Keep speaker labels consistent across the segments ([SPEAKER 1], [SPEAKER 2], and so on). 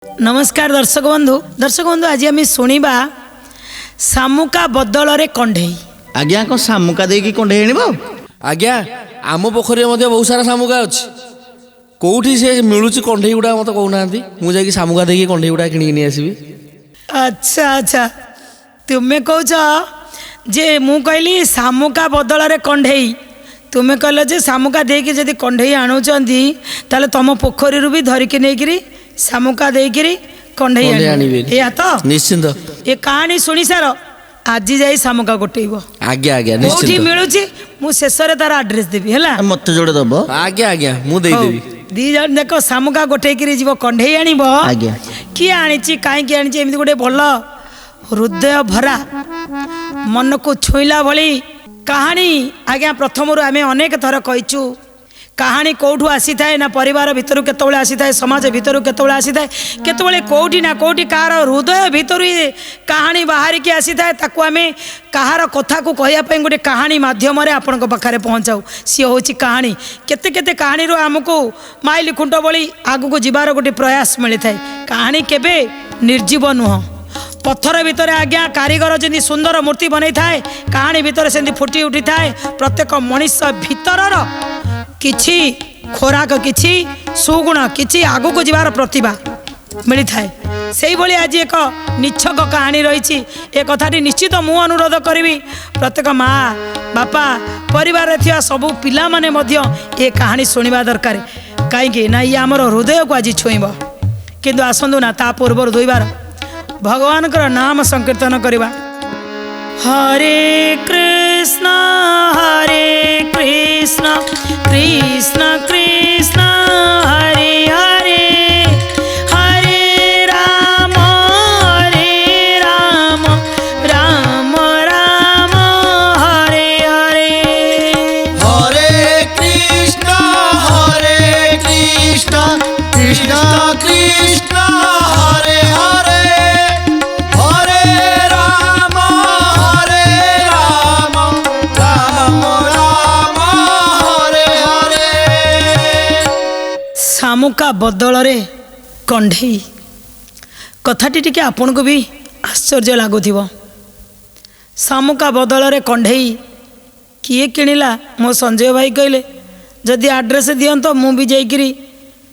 [SPEAKER 1] नमस्कार दर्शक बंधु आज आम शुणा शामुका बदल कंढई।
[SPEAKER 2] आज्ञा कौन शामुका देकी कंढई आनिबो?
[SPEAKER 3] आज्ञा आम पोखरी बहुत सारा शामुका अच्छी कौटी से मिलूँ कंढई गुड़ा मत कहना मुझे शामुका देकी कंढई गुड़ा किणी आसबि।
[SPEAKER 1] अच्छा अच्छा तुम्हें कौच जे मु कहली शामुका बदल कंढई तुम्हें कहल जे शामुका देकी जदि कंढई आणुचंदी ताले तुम पोखरी भी धरिकी नहीं शामुका देकी कंढई आनिबे या तो
[SPEAKER 3] निश्चिंत
[SPEAKER 1] ये कहानी शुणी सार आज जाई शामुका गोटेब।
[SPEAKER 3] आज्ञा आज्ञा
[SPEAKER 1] कोठी
[SPEAKER 3] निश्चिंत
[SPEAKER 1] मिलूची मु शेषरे तार एड्रेस देबी हैला
[SPEAKER 2] मत जोड़े दब।
[SPEAKER 3] आज्ञा आज्ञा मु दे देबी।
[SPEAKER 1] दी जन देख शामुका गोटेकी जीव कंढई आनिब
[SPEAKER 2] आज्ञा
[SPEAKER 1] किए आनी कहीं आनी एमती गोटे भल हृदय भरा मन को छुईला भली कहानी। आज्ञा प्रथम आम अनेक थर कहीचु कहानी कौटू आसी थाए ना परिवार भितर केतबेले आसी थाए समाज भितर केतबेले आसी थाए केतबेले कौटी ना कौटी कहार हृदय भितर कहानी बाहरिकी आसी थाए ताकू आम कहार कथा को कहवाई गोटे कहानी मध्यम आपण पाखे पहुँचाऊ सी हूँ कहानी केते केते कहानी आमको माइल खुंट भली आगू जीवार गोटे प्रयास मिलता है। कहानी केबे निर्जीव नुह पत्थर भितर आज्ञा कारीगर जमी सुंदर मूर्ति बनई थाए कहानी भितर से फुटी उठी थाए प्रत्येक मनीष भितर किछि खोराक किछि सुगुण किछि आगू को जीवार प्रतिभा मिली थाए से ही आज एक निछक कहानी रही ए कथाटी निश्चित मु अनुरोध करी प्रत्येक माँ बापा परिवार सबू पिला माने मध्य ए कहानी शुणा दरकार कहीं ना ये आमर हृदय को आज छुईब किंतु आसतु ना ता पूर्व दुईबार भगवान का नाम संकीर्तन करवा। हरे कृष्ण कृष्ण कृष्ण हरे हरे हरे राम राम राम हरे हरे।
[SPEAKER 2] हरे कृष्ण कृष्ण कृष्ण हरे हरे हरे राम राम राम हरे हरे।
[SPEAKER 1] शामुका बदल रे कंढई कथाटी टिके आपन को भी आश्चर्य लगुव। शामुका बदल रे कंढई किए किणिला मो संजय भाई कहले जदि आड्रेस दियंत मु भी जाइकरी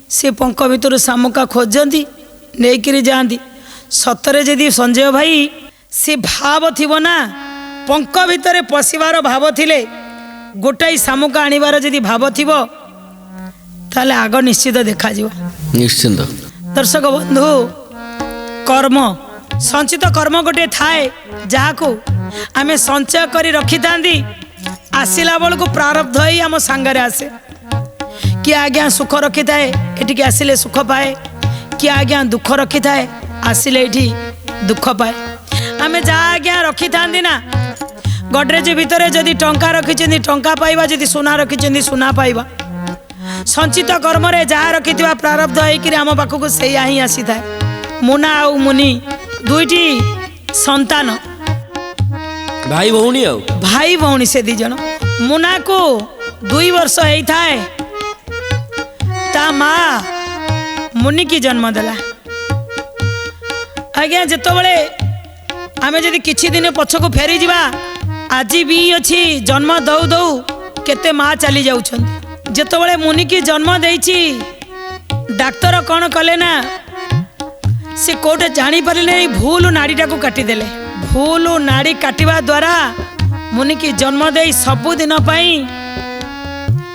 [SPEAKER 1] से पंख भितर शामुका खोजती नहीं जाती सतरे जदि संजय भाई से भाव थिबो ना पंख भितर पशिबार भाव थिले गोटाई शामुका आनिबार जदि भाव थिबो ताले आग निश्चित देखा जिवो।
[SPEAKER 3] निश्चिंत
[SPEAKER 1] दर्शक बंधु कर्म संचित कर्म गोटे थाए जहाको आमे संचय करी रखी थांदी आसिला बेलू प्रारब्ध ही आम सांगरे आसे कि आज्ञा सुख रखी थाए एटिके आसिले सुख पाए कि आज्ञा दुख रखी थाए आसिले एठी दुख पाए। आमे जा आज्ञा रखी थांदी ना गडरेज भितर जदि टंका रखी टंका पाइबा जदि सुना रखी सुना पाइबा संचित कर्म रे जहाँ रखि प्रारब्ध होकर आम पाखक से ही आसी थाए। मुना आ मुनि दुईटी संतान भाई भौणी से दी जन मुना को 2 वर्ष होता है ता माँ मुनि की जन्म देला। आज्ञा जितेबले आमे जदि किछि दिन पछको फेरी जिबा आज भी अच्छी जन्म दौ दौ केते माँ चली जाउछन जितेबले मुनि की जन्म देइछि डाक्तर कौन कले ना से कोटे जानी पारे नहीं भूल नाड़ीटा को काटिदेले भूल नाड़ी काटिबा द्वारा मुनि की जन्म दे सबुदिन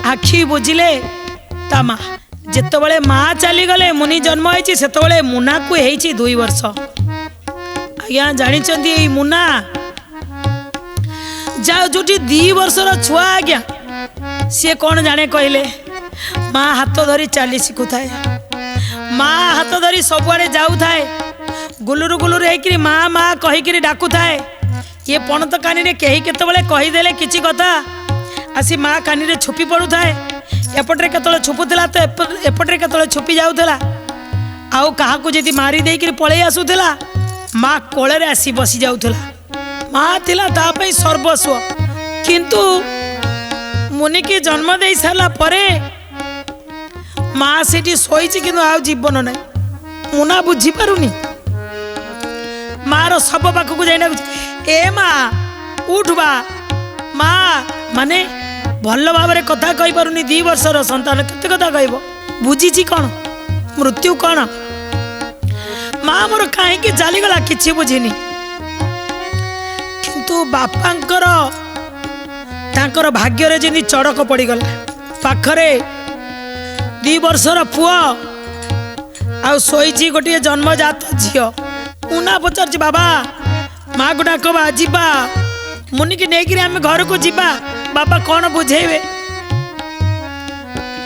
[SPEAKER 1] आखि बुझिले ता माँ जितेबले माँ चली गले मुनि जन्म होइछि सेतेबले मुना को होइछि 2 वर्ष। आज्ञा जानिचंदी मुना जा जोटी 2 वर्षर छुआ आज्ञा सी कौन जाने कहले माँ हाथ धरी चली शिखु थाए माँ हाथ धरी सबुआड़े जाऊ थाए गुलुरु गुलुरु होकर माँ माँ कहीकि डाकू थाए ये पणत कानी रे कहीं केतबेले कहीदेले किछि कथा आसी माँ कानी रे छुपी पड़ू थाए एपटे केतबेले छुपुला तो एपटे केतबेले छुपी जाऊला आउ काहाकू जदि मारी देकर पलि आसूला माँ कोଳରେ आसी बसी जाऊला माँ थिला ता पई सर्वस्व किंतु मुनि की जन्म दे सारा परे माँ से शोची कि जीवन ना ମୁନା ବୁଝିପାରୁନି। ମାର ଶବ ପାଖକୁ ଯାଇ ଡାକୁଛି, ଏ ମା ଉଠବା। ମା ମାନେ ଭଲ ଭାବରେ କଥା କହିପାରୁନି। 2 ବର୍ଷର ସନ୍ତାନ କେତେ କଥା କହିବ? ବୁଝିଛି କ'ଣ ମୃତ୍ୟୁ କ'ଣ? ମା ମୋର କାହିଁକି ଚାଲିଗଲା କିଛି ବୁଝିନି। କିନ୍ତୁ ବାପାଙ୍କର ତାଙ୍କର ଭାଗ୍ୟରେ ଯେମିତି ଚଡ଼କ ପଡ଼ିଗଲା। ପାଖରେ 2 ବର୍ଷର ପୁଅ ଆଉ ଶୋଇଛି ଗୋଟିଏ ଜନ୍ମଜାତ ଝିଅ। ମୁନା ପଚାରୁଛି, ବାବା ମାକୁ ଡାକବା ଯିବା, ମୁନିକି ନେଇକିରି ଆମେ ଘରକୁ ଯିବା। ବାବା କ'ଣ ବୁଝେଇବେ?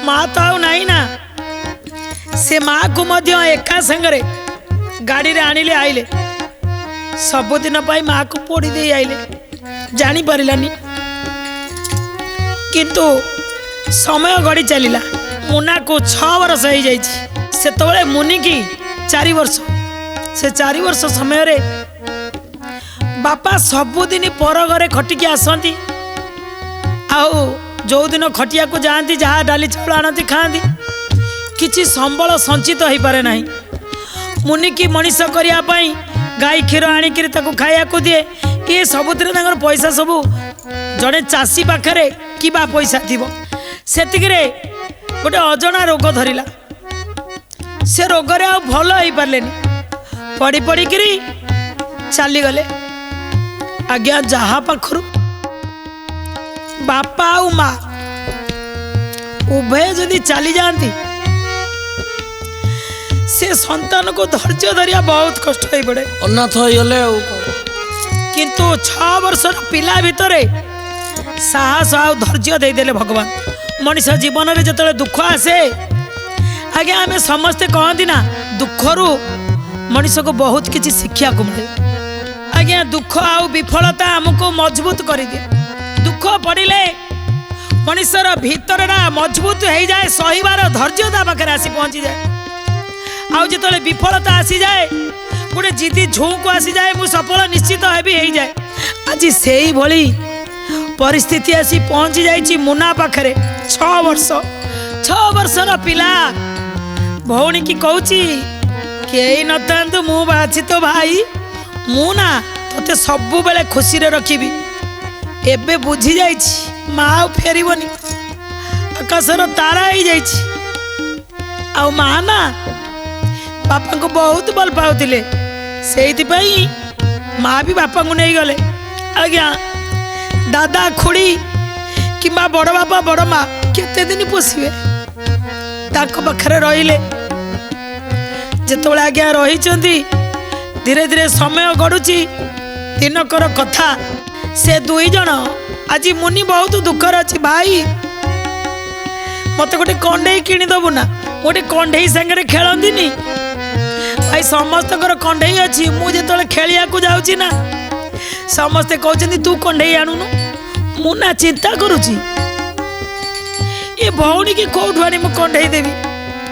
[SPEAKER 1] ମା ତ ଆଉ ନାହିଁ ନା। ସେ ମାକୁ ମଧ୍ୟ ଏକା ସାଙ୍ଗରେ ଗାଡ଼ିରେ ଆଣିଲେ ଆଇଲେ। ସବୁଦିନ ପାଇଁ ମାକୁ ପୋଡ଼ି ଦେଇ ଆଇଲେ, ଜାଣିପାରିଲାନି। କିନ୍ତୁ ସମୟ ଗଡ଼ି ଚାଲିଲା। ମୁନାକୁ 6 ବର୍ଷ ହେଇଯାଇଛି। ସେତେବେଳେ ମୁନିକି 4 ବର୍ଷ। ସେ 4 ବର୍ଷ ସମୟରେ ବାପା ସବୁଦିନ ପର ଘରେ ଖଟିକି ଆସନ୍ତି। ଆଉ ଯେଉଁଦିନ ଖଟିବାକୁ ଯାଆନ୍ତି ଯାହା ଡାଲି ଚାଉଳ ଆଣନ୍ତି ଖାଆନ୍ତି। କିଛି ସମ୍ବଳ ସଞ୍ଚିତ ହୋଇପାରେ ନାହିଁ। ମୁନିକି ମଣିଷ କରିବା ପାଇଁ ଗାଈ କ୍ଷୀର ଆଣିକିରି ତାକୁ ଖାଇବାକୁ ଦିଏ। ଏ ସବୁଥିରେ ତାଙ୍କର ପଇସା ସବୁ ଜଣେ ଚାଷୀ ପାଖରେ କିବା ପଇସା ଥିବ। ସେତିକିରେ ଗୋଟେ ଅଜଣା ରୋଗ ଧରିଲା। ସେ ରୋଗରେ ଆଉ ଭଲ ହେଇପାରିଲେନି। ପଡ଼ି ପଡ଼ିକିରି ଚାଲିଗଲେ। ଆଜ୍ଞା ଯାହା ପାଖରୁ ବାପା ଆଉ ମା ଉଭୟ ଯଦି ଚାଲି ଯାଆନ୍ତି, ସେ ସନ୍ତାନକୁ ଧୈର୍ଯ୍ୟ ଧରିବା ବହୁତ କଷ୍ଟ ହେଇପଡ଼େ।
[SPEAKER 3] ଅନାଥ ହେଇଗଲେ ଆଉ।
[SPEAKER 1] କିନ୍ତୁ 6 ବର୍ଷର ପିଲା ଭିତରେ ସାହସ ଆଉ ଧୈର୍ଯ୍ୟ ଦେଇଦେଲେ ଭଗବାନ। ମଣିଷ ଜୀବନରେ ଯେତେବେଳେ ଦୁଃଖ ଆସେ, ଆଜ୍ଞା ଆମେ ସମସ୍ତେ କହନ୍ତି ନା, ଦୁଃଖରୁ ମଣିଷକୁ ବହୁତ କିଛି ଶିଖିବାକୁ ମିଳେ। ଆଜ୍ଞା ଦୁଃଖ ଆଉ ବିଫଳତା ଆମକୁ ମଜବୁତ କରିଦିଏ। ଦୁଃଖ ପଡ଼ିଲେ ମଣିଷର ଭିତରଟା ମଜବୁତ ହେଇଯାଏ। ସହିବାର ଧୈର୍ଯ୍ୟ ତା ପାଖରେ ଆସି ପହଞ୍ଚିଯାଏ। ଆଉ ଯେତେବେଳେ ବିଫଳତା ଆସିଯାଏ, ଗୋଟେ ଜିଦି ଝୁଁକୁ ଆସିଯାଏ, ମୁଁ ସଫଳ ନିଶ୍ଚିତ ହେବି ହେଇଯାଏ। ଆଜି ସେଇଭଳି ପରିସ୍ଥିତି ଆସି ପହଞ୍ଚି ଯାଇଛି ମୁନା ପାଖରେ। 6 ବର୍ଷର ପିଲା ଭଉଣୀ କି କହୁଛି, କେହି ନଥାନ୍ତୁ ମୁଁ ବାଛି ତ ଭାଇ, ମୁଁ ନା ତତେ ସବୁବେଳେ ଖୁସିରେ ରଖିବି। ଏବେ ବୁଝି ଯାଇଛି ମା ଆଉ ଫେରିବନି। ଆକାଶର ତାରା ହେଇଯାଇଛି। ଆଉ ମା ନା ବାପାଙ୍କୁ ବହୁତ ଭଲ ପାଉଥିଲେ। ସେଇଥିପାଇଁ ମା ବି ବାପାଙ୍କୁ ନେଇଗଲେ। ଆଜ୍ଞା ଦାଦା ଖୁଡ଼ି କିମ୍ବା ବଡ଼ ବାପା ବଡ଼ ମା କେତେ ଦିନ ପୋଷିବେ? ତାଙ୍କ ପାଖରେ ରହିଲେ। ଯେତେବେଳେ ଆଜ୍ଞା ରହିଛନ୍ତି, ଧୀରେ ଧୀରେ ସମୟ ଗଡ଼ୁଛି। ଦିନକର କଥା, ସେ 2 ଜଣ ଆଜି ମୁନି ବହୁତ ଦୁଃଖରେ ଅଛି। ଭାଇ ମତେ ଗୋଟେ କଣ୍ଢେଇ କିଣିଦବୁ ନା? ଗୋଟେ କଣ୍ଢେଇ ସାଙ୍ଗରେ ଖେଳନ୍ତିନି? ଭାଇ ସମସ୍ତଙ୍କର କଣ୍ଢେଇ ଅଛି। ମୁଁ ଯେତେବେଳେ ଖେଳିବାକୁ ଯାଉଛି ନା, ସମସ୍ତେ କହୁଛନ୍ତି ତୁ କଣ୍ଢେଇ ଆଣୁନୁ। ମୁଁ ନା ଚିନ୍ତା କରୁଛି, ଏ ଭଉଣୀ କି କୋଉଠୁ ଆଣି ମୁଁ କଣ୍ଢେଇ ଦେବି?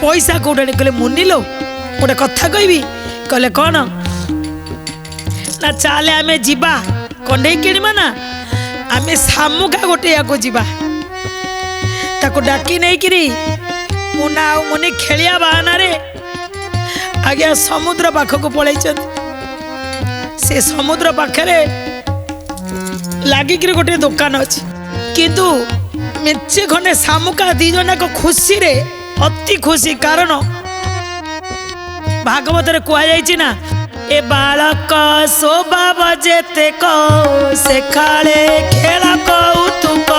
[SPEAKER 1] ପଇସା କୋଉଠୁ ଆଣି? କହିଲେ ମୁନିଲୋ ଗୋଟେ କଥା କହିବି। କହିଲେ କ'ଣ? ନା ଚାଲେ ଆମେ ଯିବା କଣ୍ଢେଇ କିଣିବା ନା, ଆମେ ଶାମୁକା ଗୋଟେଇବାକୁ ଯିବା। ତାକୁ ଡାକି ନେଇକିରି ମୁନା ଆଉ ମୁନି ଖେଳିବା ବାହାନାରେ ଆଜ୍ଞା ସମୁଦ୍ର ପାଖକୁ ପଳେଇଛନ୍ତି। ସେ ସମୁଦ୍ର ପାଖରେ ଲାଗିକିରି ଗୋଟେ ଦୋକାନ ଅଛି। କିନ୍ତୁ ମେଞ୍ଚେ ଖଣ୍ଡେ ଶାମୁକା 2 ଜଣ ଯାକ ଖୁସିରେ ଅତି ଖୁସି। କାରଣ ଭାଗବତରେ କୁହାଯାଇଛି ନା, ଏ ବାଳକ ସ୍ୱଭାବ ଯେତେକ ସେ କାଳେ ଖେଳ କୌତୁକ।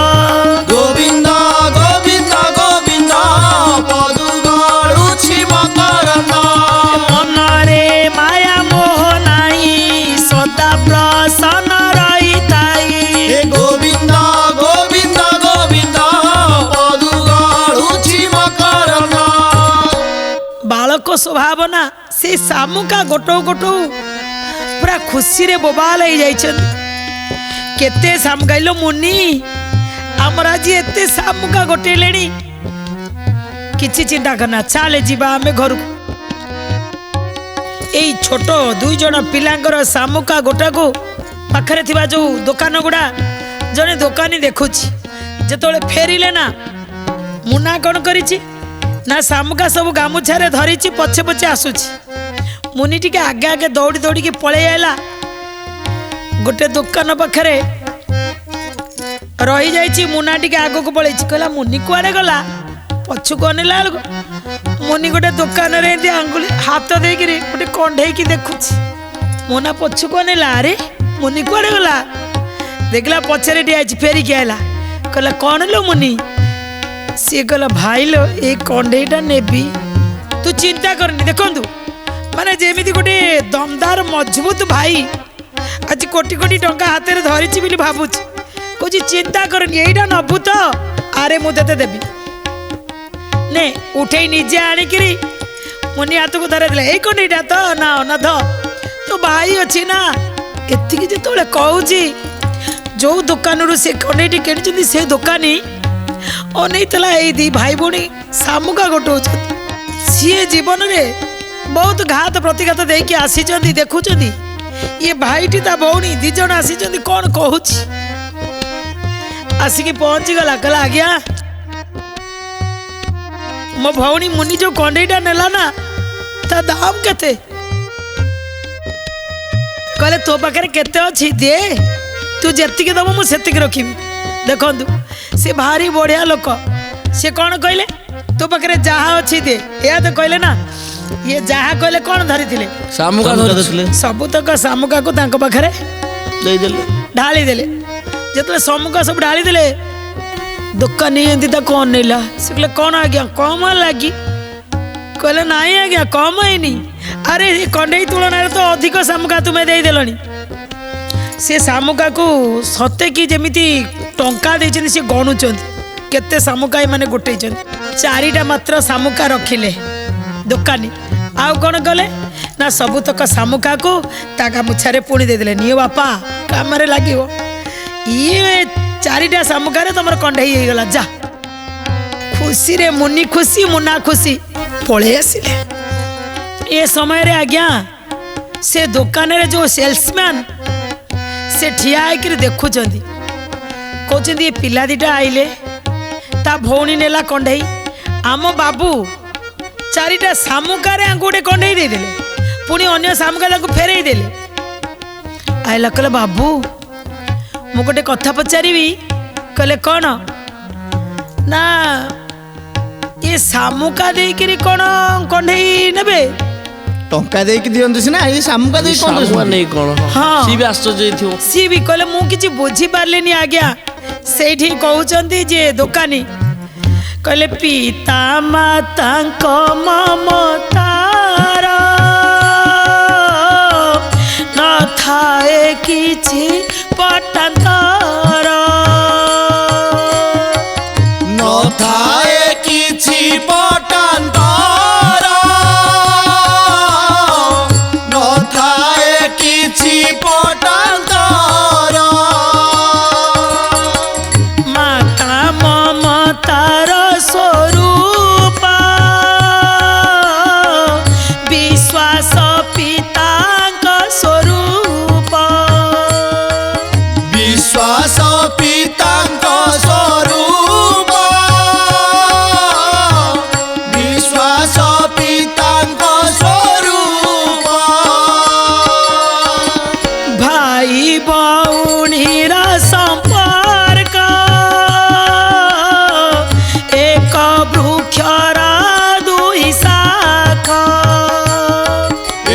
[SPEAKER 2] ଗୋବିନ୍ଦ ଗୋବିନ୍ଦ ଗୋବିନ୍ଦ ପଦୁ ଗଳୁଛି ମକରନ୍ଦ।
[SPEAKER 1] ମନରେ ମାୟା ମୋହ ନାହିଁ, ସଦା ପ୍ରସନ୍ନ ରହିଥାଇ।
[SPEAKER 2] ଏ ଗୋବିନ୍ଦ ଗୋବିନ୍ଦ ଗୋବିନ୍ଦ ପଦୁ ଗଳୁଛି ମକରନ୍ଦ।
[SPEAKER 1] ବାଳକ ସ୍ୱଭାବ ନା, ସେ ଶାମୁକା ଗୋଟଉ ଗୋଟଉ ପୁରା ଖୁସିରେ ବୋବାଲ ହେଇଯାଇଛନ୍ତି। କେତେ ଶାମୁକା ଇଲୋ ମୁନି, ଆମର ଆଜି ଏତେ ଶାମୁକା ଗୋଟେଇଲେଣି। କିଛି ଚିନ୍ତା କରନା, ଚାଲେ ଯିବା ଆମେ ଘରକୁ। ଏଇ ଛୋଟ 2 ଜଣ ପିଲାଙ୍କର ଶାମୁକା ଗୋଟାକୁ ପାଖରେ ଥିବା ଯୋଉ ଦୋକାନ ଗୁଡ଼ା ଜଣେ ଦୋକାନୀ ଦେଖୁଛି। ଯେତେବେଳେ ଫେରିଲେ ନା, ମୁନା କ'ଣ କରିଛି ନା, ଶାମୁକା ସବୁ ଗାମୁଛାରେ ଧରିଛି, ପଛେ ପଛେ ଆସୁଛି। मुनि टिके आगे आगे दौड़ी दौड़ी के पलि आला गोटे दुकान पाखरे रही जाइए मुना टिके आग को पलि कहला मुनि कुआड़े गला पछुक अनेला मुनि गोटे दुकान आंगुली हाथ देकर गोटे कंडे की देखुची मुना पछुक अनेला अरे मुनि कुआड़े गला देखला पछरे ठिया फेरिकी आला कहला कौन लो मुनि सी कहला भाई लो ये कंडेटा नेबी तू चिंता करनी देखु माने जेमिति गोटे दमदार मजबूत भाई आज कोटी कोटी टंका हाथ में धरी बोली भावुची कौच चिंता करनी यहीटा नबू तो अरे मुझे देवी ने उठे निजे आणिकी मुनि हाथ को धरे ये कंडेटा तो ना ना ध तो भाई अच्छी ना एति जो कहूँ जो दुकान से कंडेटी किणी से दुकानी अनईला ये दी भाई भौणी सामुका गोटे सी जीवन में बहुत घात प्रतिघात देकी आसी देखुं ये भाईटी ता भौणी दी जन आसी कौन कहूँ आसिक पहुँची गला कहला आज्ञा मो भौणी मुनि जो कंडेटा नेला ना ता दाम केते कहले तो पाखे केते अच्छी दे तू जी दब मुझे रखी देखु सी भारी बढ़िया लोक सी कौन कहले तो पाखे जहाँ अच्छी दे या तो कहले ना ये जहाँ कहले कौन धरी सबुतक शामुका को पाखे ढाली देले जो शामुका सब ढाली देले दुकानी एमती कौन नेला से कहले कौन आज्ञा कम लगी कहले नाई आज्ञा कम है अरे कंडे तुलन तो अधिक शामुका तुम्हें देदेलनी से शामुका को सते कि जमीती टंका देछन से गणुचंत केते शामुका माने गोटे चारिटा मात्र शामुका रखिले दुकानी आउ कौन कले ना सबुतक शामुका को ताका मुछारे पुणी देदेले नियो बापा काम लगे ये चारिटा शामुका तुम कंडे गला जा खुशी रे मुनि खुशी मुना खुशी पळे आसिले ए समय रे आज्ञा से दुकान रे जो सेल्समैन से ठिया होकर देखुं कहते ये पिला दीटा आइले ता भौणी नेला कंडे आम बाबू चारिटा शामुका गोटे कंडे देदेले पुणी अन्य शामुका फेरई देले आइला कहले बाबू मु गोटे कथा पचारि कहले कौन ना ये शामुका देकर कौन कंडे नेबे
[SPEAKER 2] टंका देकी दियंतु सिना ये शामुका दे
[SPEAKER 3] कौन नहीं कौन
[SPEAKER 1] हाँ
[SPEAKER 3] सी भी आश्चर्य थी
[SPEAKER 1] सी भी कहले मु किछि बुझी पारलेनी आज्ञा सेठी कहउचंती जे दुकानी कहले पिता माता ममतार न थाए किछि पटांतर
[SPEAKER 2] न थाए किछि पटांतर न थाए किछि पटांतर
[SPEAKER 1] माता ममतार स्वरूप विश्वास पितांक स्वरूप
[SPEAKER 2] विश्वास पितांक स्वरूप विश्वास पितांक स्वरूप
[SPEAKER 1] भाई भौणीर संपर्क एक वृक्षर दुई शाखा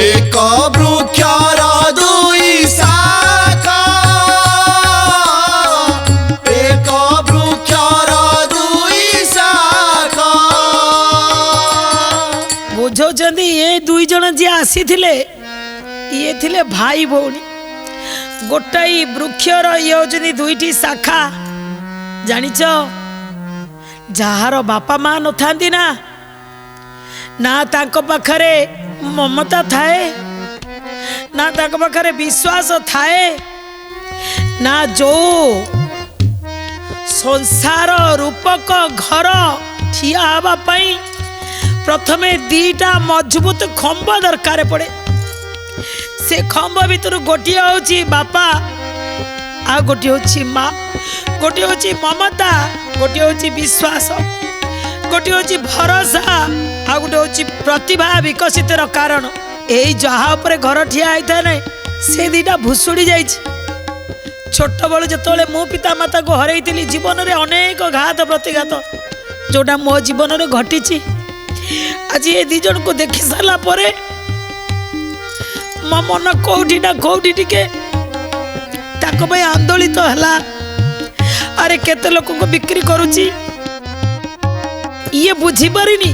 [SPEAKER 2] एक वृक्षर दुई शाखा एक वृक्षर दुई शाखा
[SPEAKER 1] बुझौଛନ୍ତି ये दुई जन जी आसी थिले ये थिले भाई भौणी गोटाई वृक्षर ये होଛନ୍ତି दुईटी शाखा जानिଛ जार बापा माँ न थांती ना तांको पाखरे ममता थाए ना तांको पाखरे विश्वास थाए ना जो संसार रूपक घर ठिया हवा पाई प्रथमे दीटा मजबूत खंब दरकार पड़े से खंब भितर गोटे हूँ बापा आ गोटे हूँ माँ गोटे हूँ ममता गोटे हूँ विश्वास गोटे हूँ भरोसा आ गोटे हूँ प्रतिभा विकसित कारण ଏଇ ଯାହା ଉପରେ ଘର ଠିଆ ହେଇଥାଏ ନା ସେ ଦିଟା ଭୁଷୁଡ଼ି ଯାଇଛି। ଛୋଟବେଳୁ ଯେତେବେଳେ ମୁଁ ପିତାମାତାକୁ ହରେଇଥିଲି ଜୀବନରେ ଅନେକ ଘାତ ପ୍ରତିଘାତ ଯୋଉଟା ମୋ ଜୀବନରେ ଘଟିଛି। ଆଜି ଏ ଦି ଜଣକୁ ଦେଖି ସାରିଲା ପରେ ମୋ ମନ କୋଉଠି ନା କୋଉଠି ଟିକେ ତାଙ୍କ ପାଇଁ ଆନ୍ଦୋଳିତ ହେଲା। ଆରେ କେତେ ଲୋକଙ୍କୁ ବିକ୍ରି କରୁଛି ଇଏ ବୁଝିପାରିନି।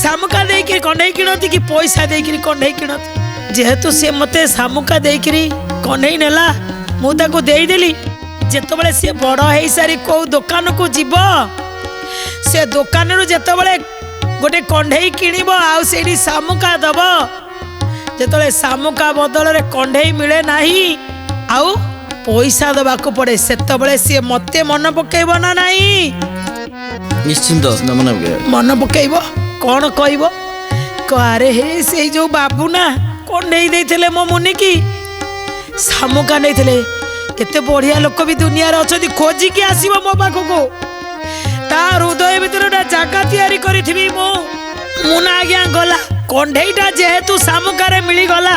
[SPEAKER 1] ଶାମୁକା ଦେଇକିରି କଣ୍ଢେଇ କିଣନ୍ତି କି ପଇସା ଦେଇକିରି କଣ୍ଢେଇ କିଣନ୍ତି। ଯେହେତୁ ସେ ମତେ ଶାମୁକା ଦେଇକିରି କଣ୍ଢେଇ ନେଲା ମୁଁ ତାକୁ ଦେଇଦେଲି। ଯେତେବେଳେ ସେ ବଡ଼ ହେଇସାରି କୋଉ ଦୋକାନକୁ ଯିବ ସେ ଦୋକାନରୁ ଯେତେବେଳେ ଗୋଟେ କଣ୍ଢେଇ କିଣିବ ଆଉ ସେଇଠି ଶାମୁକା ଦବ, ଯେତେବେଳେ ଶାମୁକା ବଦଳରେ କଣ୍ଢେଇ ମିଳେ ନାହିଁ ଆଉ ପଇସା ଦେବାକୁ ପଡ଼େ, ସେତେବେଳେ ସିଏ ମତେ ମନେ ପକେଇବ ନା ନାହିଁ?
[SPEAKER 3] ନିଶ୍ଚିନ୍ତ
[SPEAKER 1] ମନେ ପକେଇବ। କ'ଣ କହିବ? ଆରେ ହେ ସେଇ ଯୋଉ ବାବୁ ନା କଣ୍ଢେଇ ଦେଇଥିଲେ ମୋ ମୁନିକି, ଶାମୁକା ନେଇଥିଲେ। କେତେ ବଢିଆ ଲୋକ ବି ଦୁନିଆରେ ଅଛନ୍ତି, ଖୋଜିକି ଆସିବ ମୋ ପାଖକୁ। ତା ହୃଦୟ ଭିତରେ ଗୋଟେ ଜାଗା ତିଆରି କରିଥିବି ମୁଁ ନା ଆଜ୍ଞା ଗଲା କଣ୍ଢେଇଟା ଯେହେତୁ ଶାମୁକାରେ ମିଳିଗଲା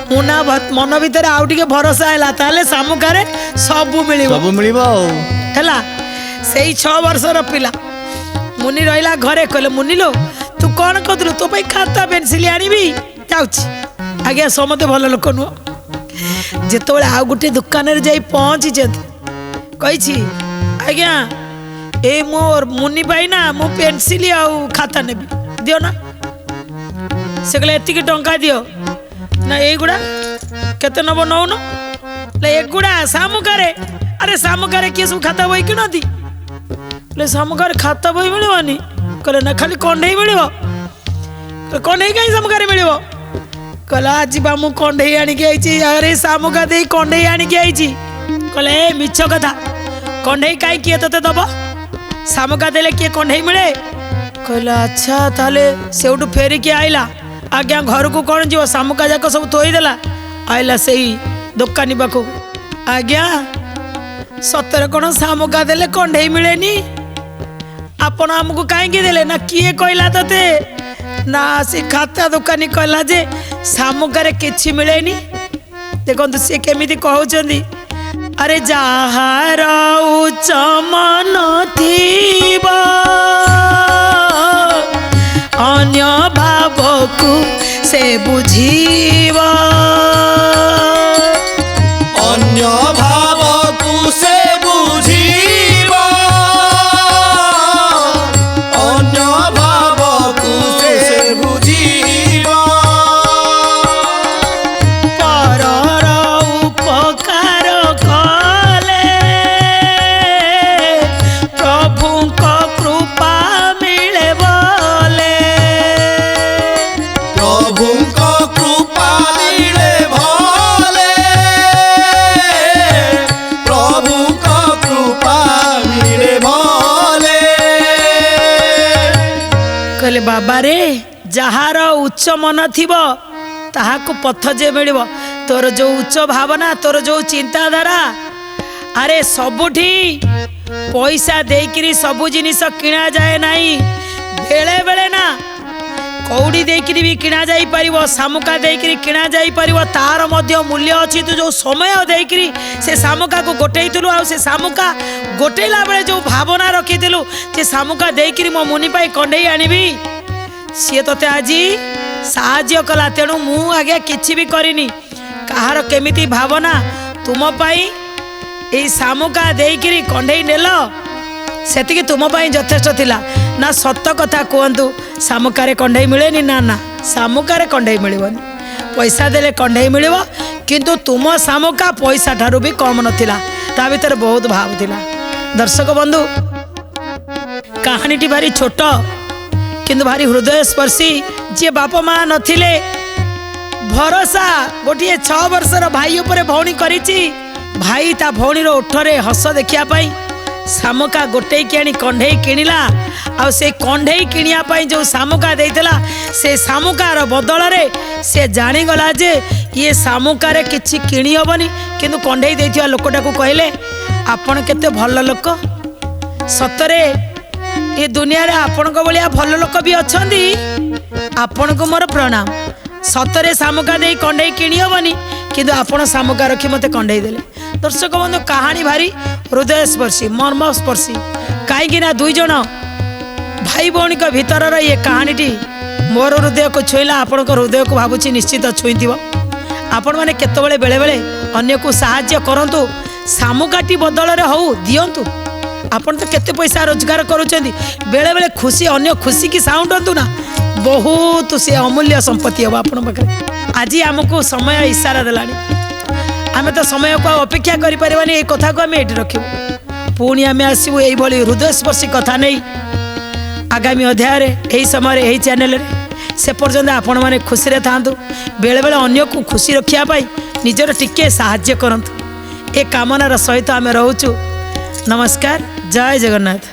[SPEAKER 1] ମୁଁ ନା ମନ ଭିତରେ ଆଉ ଟିକେ ଭରସା ହେଲା ତାହେଲେ ଶାମୁକାରେ ସବୁ ମିଳିବ ହେଲା। ସେଇ 6 ବର୍ଷର ପିଲା ମୁନି ରହିଲା ଘରେ। କହିଲେ ମୁନିଲୋ ତୁ କ'ଣ କହୁଥିଲୁ? ତୋ ପାଇଁ ଖାତା ପେନସିଲ ଆଣିବି ଯାଉଛି। ଆଜ୍ଞା ସମସ୍ତେ ଭଲ ଲୋକ ନୁହଁ। ଯେତେବେଳେ ଆଉ ଗୋଟେ ଦୋକାନରେ ଯାଇ ପହଞ୍ଚିଛନ୍ତି କହିଛି ଆଜ୍ଞା ଏଇ ମୋ ମୁନି ପାଇଁ ନା ମୁଁ ପେନସିଲ ଆଉ ଖାତା ନେବି, ଦିଅ ନା। ସେ କହିଲେ ଏତିକି ଟଙ୍କା ଦିଅ ନା। ଏଇଗୁଡ଼ା କେତେ ନେବ ନଉନ? ଏଗୁଡ଼ା ଶାମୁକାରେ। ଆରେ ଶାମୁକାରେ କିଏ ସବୁ ଖାତା ବହି କିଣନ୍ତି? ଶାମୁକାରେ ଖାତା ବହି ମିଳିବନି। କହିଲେ ନା ଖାଲି କଣ୍ଢେଇ ମିଳିବ। କଣ୍ଢେଇ କାହିଁ ଶାମୁକାରେ ମିଳିବ? କହିଲା ଆଜି ବା ମୁଁ କଣ୍ଢେଇ ଆଣିକି ଆଇଛି। ଆରେ ଶାମୁକା ଦେଇ କଣ୍ଢେଇ ଆଣିକି ଆଇଛି। କହିଲେ ଏ ମିଛ କଥା, କଣ୍ଢେଇ କାହିଁ କିଏ ତତେ ଦବ? ଶାମୁକା ଦେଲେ କିଏ କଣ୍ଢେଇ ମିଳେ? କହିଲା ଆଚ୍ଛା ତାହେଲେ ସେଉଠୁ ଫେରିକି ଆଇଲା। ଆଜ୍ଞା ଘରକୁ କ'ଣ ଯିବ? ଶାମୁକା ଯାକ ସବୁ ଥୋଇଦେଲା। ଆଇଲା ସେଇ ଦୋକାନୀ ପାଖକୁ। ଆଜ୍ଞା ସତରେ କ'ଣ ଶାମୁକା ଦେଲେ କଣ୍ଢେଇ ମିଳେନି? ଆପଣ ଆମକୁ କାହିଁକି ଦେଲେ? ନା କିଏ କହିଲା ତତେ? ନା ସେ ଖାତା ଦୋକାନୀ କହିଲା ଯେ ଶାମୁକାରେ କିଛି ମିଳେନି। ଦେଖନ୍ତୁ ସେ କେମିତି କହୁଛନ୍ତି, ଆରେ ଯାହାର ଉଚ୍ଚ ମନ ଥିବ ଅନ୍ୟ ଭାବକୁ ସେ ବୁଝିବ,
[SPEAKER 2] ଅନ୍ୟ ଭାବକୁ ସେ ବୁଝିବ, ଅନ୍ୟ ଭାବକୁ ସେ ବୁଝିବ।
[SPEAKER 1] ପରର ଉପକାର କଲେ ପ୍ରଭୁଙ୍କ କୃପା ମିଳେ ବୋଲେ,
[SPEAKER 2] ପ୍ରଭୁଙ୍କ କୃପା ମିଳେ ଭଲେ, ପ୍ରଭୁଙ୍କ କୃପା ମିଳେ ଭଲେ।
[SPEAKER 1] କହିଲେ ବାବାରେ ଯାହାର ଉଚ୍ଚ ମନ ଥିବ ତାହାକୁ ପଥ ଯେ ମିଳିବ। ତୋର ଯୋଉ ଉଚ୍ଚ ଭାବନା, ତୋର ଯୋଉ ଚିନ୍ତାଧାରା, ଆରେ ସବୁଠି ପଇସା ଦେଇକିରି ସବୁ ଜିନିଷ କିଣା ଯାଏ ନାହିଁ। ବେଳେ ବେଳେ ନା କଉଡ଼ି ଦେଇକିରି ବି କିଣା ଯାଇପାରିବ, ଶାମୁକା ଦେଇକିରି କିଣା ଯାଇପାରିବ। ତାର ମଧ୍ୟ ମୂଲ୍ୟ ଅଛି। ତୁ ଯୋଉ ସମୟ ଦେଇକିରି ସେ ଶାମୁକାକୁ ଗୋଟେଇଥିଲୁ ଆଉ ସେ ଶାମୁକା ଗୋଟେଇଲା ବେଳେ ଯୋଉ ଭାବନା ରଖିଥିଲୁ ଯେ ଶାମୁକା ଦେଇକିରି ମୋ ମୁନି ପାଇଁ କଣ୍ଢେଇ ଆଣିବି, ସିଏ ତତେ ଆଜି ସାହାଯ୍ୟ କଲା। ତେଣୁ ମୁଁ ଆଜ୍ଞା କିଛି ବି କରିନି। କାହାର କେମିତି ଭାବନା ତୁମ ପାଇଁ ଏଇ ଶାମୁକା ଦେଇକିରି କଣ୍ଢେଇ ନେଲ ସେତିକି ତୁମ ପାଇଁ ଯଥେଷ୍ଟ ଥିଲା। ନା ସତ କଥା କୁହନ୍ତୁ ଶାମୁକାରେ କଣ୍ଢେଇ ମିଳେନି? ନା ନା ଶାମୁକାରେ କଣ୍ଢେଇ ମିଳିବନି। ପଇସା ଦେଲେ କଣ୍ଢେଇ ମିଳିବ, କିନ୍ତୁ ତୁମ ଶାମୁକା ପଇସା ଠାରୁ ବି କମ୍ ନଥିଲା। ତା ଭିତରେ ବହୁତ ଭାବ ଥିଲା। ଦର୍ଶକ ବନ୍ଧୁ କାହାଣୀଟି ଭାରି ଛୋଟ କିନ୍ତୁ ଭାରି ହୃଦୟସ୍ପର୍ଶୀ। ଯିଏ ବାପ ମା ନଥିଲେ ଭରସା ଗୋଟିଏ 6 ବର୍ଷର ଭାଇ ଉପରେ ଭଉଣୀ କରିଛି। ଭାଇ ତା ଭଉଣୀର ଓଠରେ ହସ ଦେଖିବା ପାଇଁ ଶାମୁକା ଗୋଟେଇକି ଆଣି କଣ୍ଢେଇ କିଣିଲା। ଆଉ ସେ କଣ୍ଢେଇ କିଣିବା ପାଇଁ ଯେଉଁ ଶାମୁକା ଦେଇଥିଲା ସେ ଶାମୁକାର ବଦଳରେ ସେ ଜାଣିଗଲା ଯେ ଇଏ ଶାମୁକାରେ କିଛି କିଣି ହେବନି। କିନ୍ତୁ କଣ୍ଢେଇ ଦେଇଥିବା ଲୋକଟାକୁ କହିଲେ ଆପଣ କେତେ ଭଲ ଲୋକ। ସତରେ ଏ ଦୁନିଆରେ ଆପଣଙ୍କ ଭଳିଆ ଭଲ ଲୋକ ବି ଅଛନ୍ତି। ଆପଣଙ୍କୁ ମୋର ପ୍ରଣାମ। ସତରେ ଶାମୁକା ଦେଇ କଣ୍ଢେଇ କିଣି ହେବନି, କିନ୍ତୁ ଆପଣ ଶାମୁକା ରଖି ମୋତେ କଣ୍ଢେଇ ଦେଲେ। ଦର୍ଶକ ବନ୍ଧୁ, କାହାଣୀ ଭାରି ହୃଦୟସ୍ପର୍ଶୀ, ମର୍ମସ୍ପର୍ଶୀ। କାହିଁକି ନା ଦୁଇ ଜଣ ଭାଇ ଭଉଣୀଙ୍କ ଭିତରର ଇଏ କାହାଣୀଟି ମୋର ହୃଦୟକୁ ଛୁଇଁଲା, ଆପଣଙ୍କ ହୃଦୟକୁ ଭାବୁଛି ନିଶ୍ଚିତ ଛୁଇଁଥିବ। ଆପଣମାନେ କେତେବେଳେ ବେଳେବେଳେ ଅନ୍ୟକୁ ସାହାଯ୍ୟ କରନ୍ତୁ, ଶାମୁକାଟି ବଦଳରେ ହଉ ଦିଅନ୍ତୁ। ଆପଣ ତ କେତେ ପଇସା ରୋଜଗାର କରୁଛନ୍ତି, ବେଳେବେଳେ ଖୁସି, ଅନ୍ୟ ଖୁସିକି ସାଉଣ୍ଡନ୍ତୁ ନା, ବହୁତ ସେ ଅମୂଲ୍ୟ ସମ୍ପତ୍ତି ହେବ ଆପଣଙ୍କ ପାଖରେ। ଆଜି ଆମକୁ ସମୟ ଇସାରା ଦେଲାଣି, ଆମେ ତ ସମୟକୁ ଆଉ ଅପେକ୍ଷା କରିପାରିବାନି। ଏଇ କଥାକୁ ଆମେ ଏଇଠି ରଖିବୁ, ପୁଣି ଆମେ ଆସିବୁ ଏଇଭଳି ହୃଦୟସ୍ପର୍ଶୀ କଥା ନେଇ ଆଗାମୀ ଅଧ୍ୟାୟରେ, ଏହି ସମୟରେ, ଏହି ଚ୍ୟାନେଲରେ। ସେ ପର୍ଯ୍ୟନ୍ତ ଆପଣମାନେ ଖୁସିରେ ଥାଆନ୍ତୁ। ବେଳେବେଳେ ଅନ୍ୟକୁ ଖୁସି ରଖିବା ପାଇଁ ନିଜର ଟିକେ ସାହାଯ୍ୟ କରନ୍ତୁ। ଏ କାମନାର ସହିତ ଆମେ ରହୁଛୁ। ନମସ୍କାର, ଜୟ ଜଗନ୍ନାଥ।